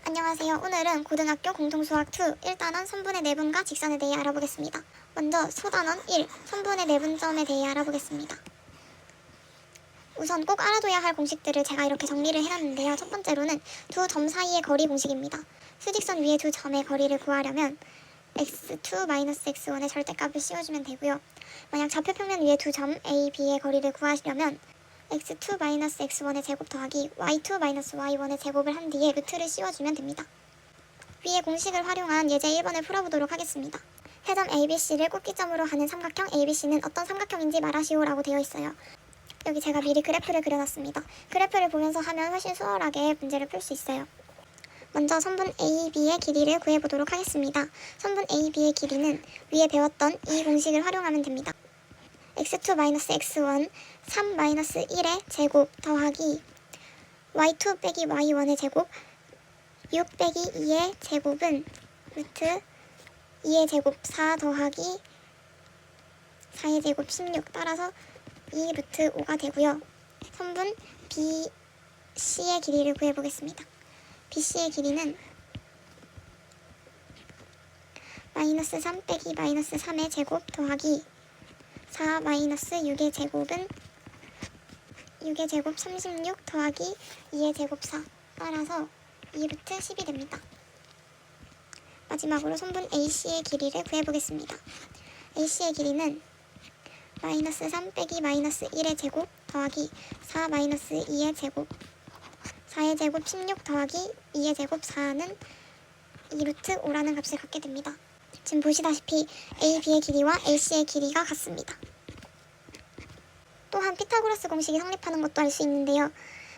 안녕하세요. 오늘은 고등학교 공통수학 2 1단원 선분의 내분과 직선에 대해 알아보겠습니다. 먼저 소단원 1 선분의 내분점에 대해 알아보겠습니다. 우선 꼭 알아둬야 할 공식들을 제가 이렇게 정리를 해놨는데요. 첫 번째로는 두 점 사이의 거리 공식입니다. 수직선 위의 두 점의 거리를 구하려면 x2-x1의 절대값을 씌워주면 되고요. 만약 좌표평면 위의 두 점 A, B의 거리를 구하시려면 x2-x1의 제곱 더하기 y2-y1의 제곱을 한 뒤에 루트를 씌워주면 됩니다. 위의 공식을 활용한 예제 1번을 풀어보도록 하겠습니다. 해점 ABC를 꼭지점으로 하는 삼각형 ABC는 어떤 삼각형인지 말하시오 라고 되어 있어요. 여기 제가 미리 그래프를 그려놨습니다. 그래프를 보면서 하면 훨씬 수월하게 문제를 풀 수 있어요. 먼저 선분 AB의 길이를 구해보도록 하겠습니다. 선분 AB의 길이는 위에 배웠던 이 공식을 활용하면 됩니다. x2-x1 3-1의 제곱 더하기 y2 빼기 y1의 제곱 6 빼기 2의 제곱은 루트 2의 제곱 4 더하기 4의 제곱 16 따라서 2 루트 5가 되고요. 선분 BC의 길이를 구해보겠습니다. BC의 길이는 마이너스 3 빼기 마이너스 3의 제곱 더하기 4 마이너스 6의 제곱은 6의 제곱 36 더하기 2의 제곱 4 따라서 2 루트 10이 됩니다. 마지막으로 선분 AC의 길이를 구해보겠습니다. AC의 길이는 마이너스 3 빼기 마이너스 1의 제곱 더하기 4 마이너스 2의 제곱 4의 제곱 16 더하기 2의 제곱 4는 2 루트 5라는 값을 갖게 됩니다. 지금 보시다시피 AB의 길이와 AC의 길이가 같습니다. 또한 피타고라스 공식이 성립하는 것도 알 수 있는데요.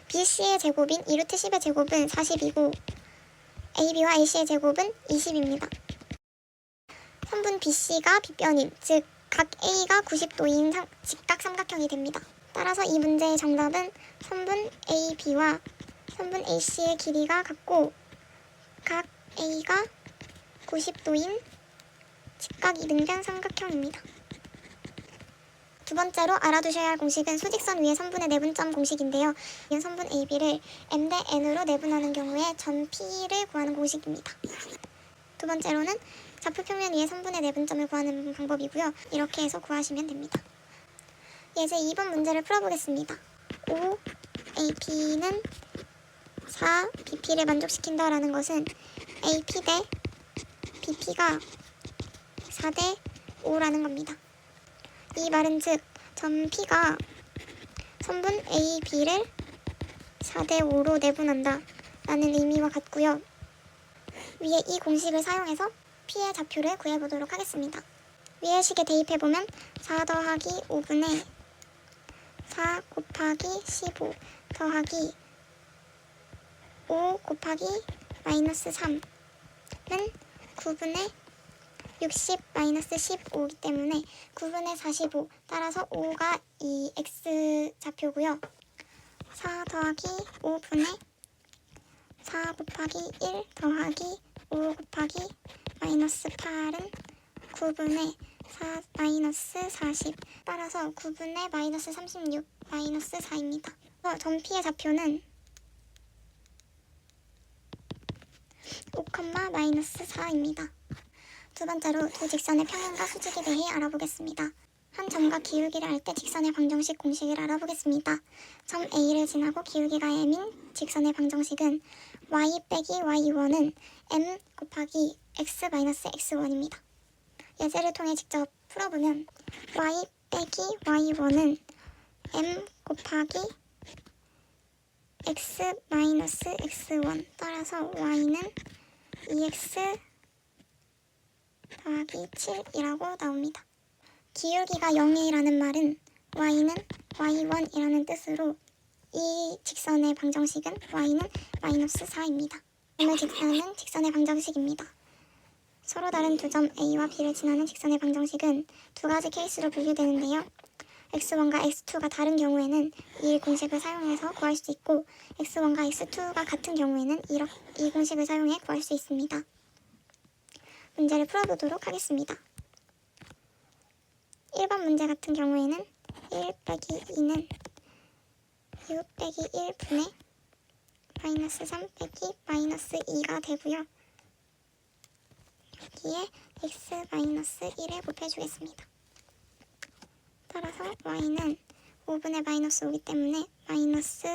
BC의 제곱인 2 루트 10의 제곱은 40이고 AB와 AC의 제곱은 20입니다. 선분 BC가 빗변인, 즉 각 A가 90도인 직각 삼각형이 됩니다. 따라서 이 문제의 정답은 선분 AB와 선분 AC의 길이가 같고 각 A가 90도인 직각 이등변 삼각형입니다. 두 번째로 알아두셔야 할 공식은 수직선 위의 선분의 내분점 공식인데요. 선분 AB를 M 대 N으로 내분하는 경우에 점 P를 구하는 공식입니다. 두 번째로는 좌표평면 위의 선분의 내분점을 구하는 방법이고요. 이렇게 해서 구하시면 됩니다. 예제 2번 문제를 풀어보겠습니다. O, AP는 4, BP를 만족시킨다라는 것은 AP 대 BP가 4 대 5라는 겁니다. 이 말은 즉 점 P가 선분 AB를 4 대 5로 내분한다 라는 의미와 같고요. 위에 이 공식을 사용해서 P의 좌표를 구해보도록 하겠습니다. 위의 식에 대입해보면 4 더하기 5분의 4 곱하기 15 더하기 5 곱하기 마이너스 3는 9분의 60 마이너스 15이기 때문에 9분의 45 따라서 5가 이 x 좌표고요. 4 더하기 5분의 4 곱하기 1 더하기 5 곱하기 마이너스 8은 9분의 4 마이너스 40 따라서 9분의 마이너스 36 마이너스 4입니다. 점 P의 좌표는 5, 마이너스 4입니다. 두 번째로 두 직선의 평행과 수직에 대해 알아보겠습니다. 한 점과 기울기를 알 때 직선의 방정식 공식을 알아보겠습니다. 점 A를 지나고 기울기가 m인 직선의 방정식은 y 빼기 y1은 m 곱하기 x-x1입니다. 예제를 통해 직접 풀어보면 y 빼기 y1은 m 곱하기 x-x1 따라서 y는 2x 더하기 7이라고 나옵니다. 기울기가 0이라는 말은 y는 y1이라는 뜻으로 이 직선의 방정식은 y는 마이너스 4입니다. 오늘 직선은 직선의 방정식입니다. 서로 다른 두 점 A와 B를 지나는 직선의 방정식은 두 가지 케이스로 분류되는데요. x1과 x2가 다른 경우에는 이 공식을 사용해서 구할 수 있고 x1과 x2가 같은 경우에는 이 공식을 사용해 구할 수 있습니다. 문제를 풀어보도록 하겠습니다. 1번 문제 같은 경우에는 1 빼기 2는 6 빼기 1분의 마이너스 3 빼기 마이너스 2가 되고요. 여기에 x 마이너스 1을 곱해주겠습니다. 따라서 y는 5분의 마이너스 5이기 때문에 마이너스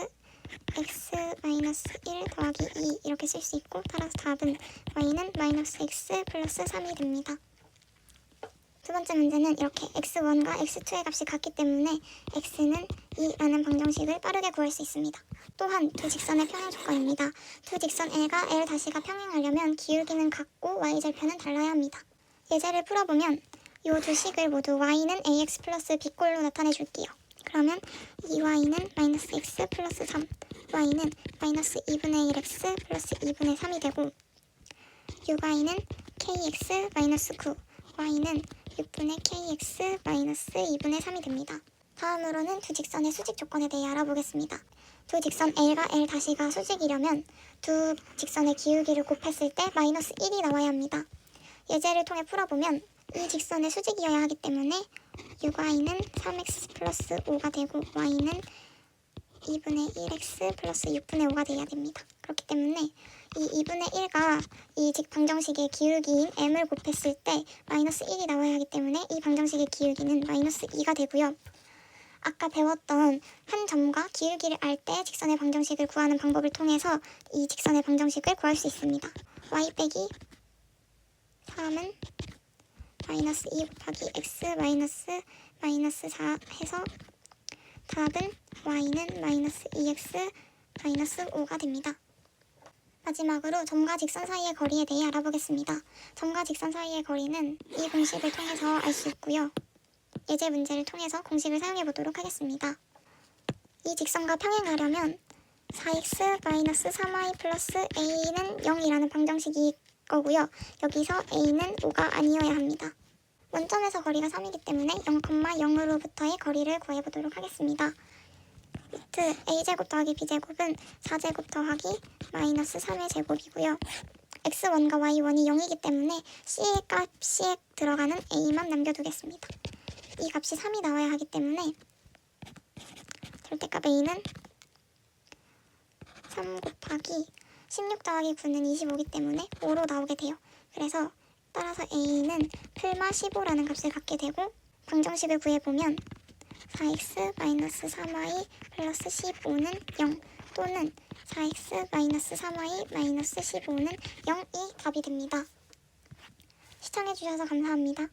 x 마이너스 1 더하기 2 이렇게 쓸 수 있고, 따라서 답은 y는 마이너스 x 플러스 3이 됩니다. 두 번째 문제는 이렇게 x1과 x2의 값이 같기 때문에 x는 2라는 방정식을 빠르게 구할 수 있습니다. 또한 두 직선의 평행 조건입니다. 두 직선 L과 L 다시가 평행하려면 기울기는 같고 y절편은 달라야 합니다. 예제를 풀어보면 이 두 식을 모두 y는 ax 플러스 b꼴로 나타내 줄게요. 그러면 2y는 마이너스 x 플러스 3, y는 마이너스 2분의 1x 플러스 2분의 3이 되고, 6y는 kx 마이너스 9, y는 6분의 kx 마이너스 2분의 3이 됩니다. 다음으로는 두 직선의 수직 조건에 대해 알아보겠습니다. 두 직선 L과 L 다시가 수직이려면 두 직선의 기울기를 곱했을 때 마이너스 1이 나와야 합니다. 예제를 통해 풀어보면 이 직선의 수직이어야 하기 때문에 6y는 3x 플러스 5가 되고 y는 2분의 1x 플러스 6분의 5가 되어야 됩니다. 그렇기 때문에 이 2분의 1가 이 방정식의 기울기인 m을 곱했을 때 마이너스 1이 나와야 하기 때문에 이 방정식의 기울기는 마이너스 2가 되고요. 아까 배웠던 한 점과 기울기를 알 때 직선의 방정식을 구하는 방법을 통해서 이 직선의 방정식을 구할 수 있습니다. y 빼기 3은 마이너스 2 곱하기 x 마이너스 4 해서 답은 y는 마이너스 2x 마이너스 5가 됩니다. 마지막으로 점과 직선 사이의 거리에 대해 알아보겠습니다. 점과 직선 사이의 거리는 이 공식을 통해서 알 수 있고요. 예제 문제를 통해서 공식을 사용해 보도록 하겠습니다. 이 직선과 평행하려면 4x-3y 플러스 a는 0이라는 방정식이 거고요. 여기서 a는 5가 아니어야 합니다. 원점에서 거리가 3이기 때문에 0,0으로부터의 거리를 구해보도록 하겠습니다. 루트 a제곱 더하기 b제곱은 4제곱 더하기 마이너스 3의 제곱이고요. x1과 y1이 0이기 때문에 c의 값이 들어가는 a만 남겨두겠습니다. 이 값이 3이 나와야 하기 때문에 절대값 a는 3 곱하기 16 더하기 9는 25이기 때문에 5로 나오게 돼요. 그래서 따라서 a는 풀마 15라는 값을 갖게 되고, 방정식을 구해보면 4x-3y 플러스 15는 0 또는 4x-3y 마이너스 15는 0이 답이 됩니다. 시청해주셔서 감사합니다.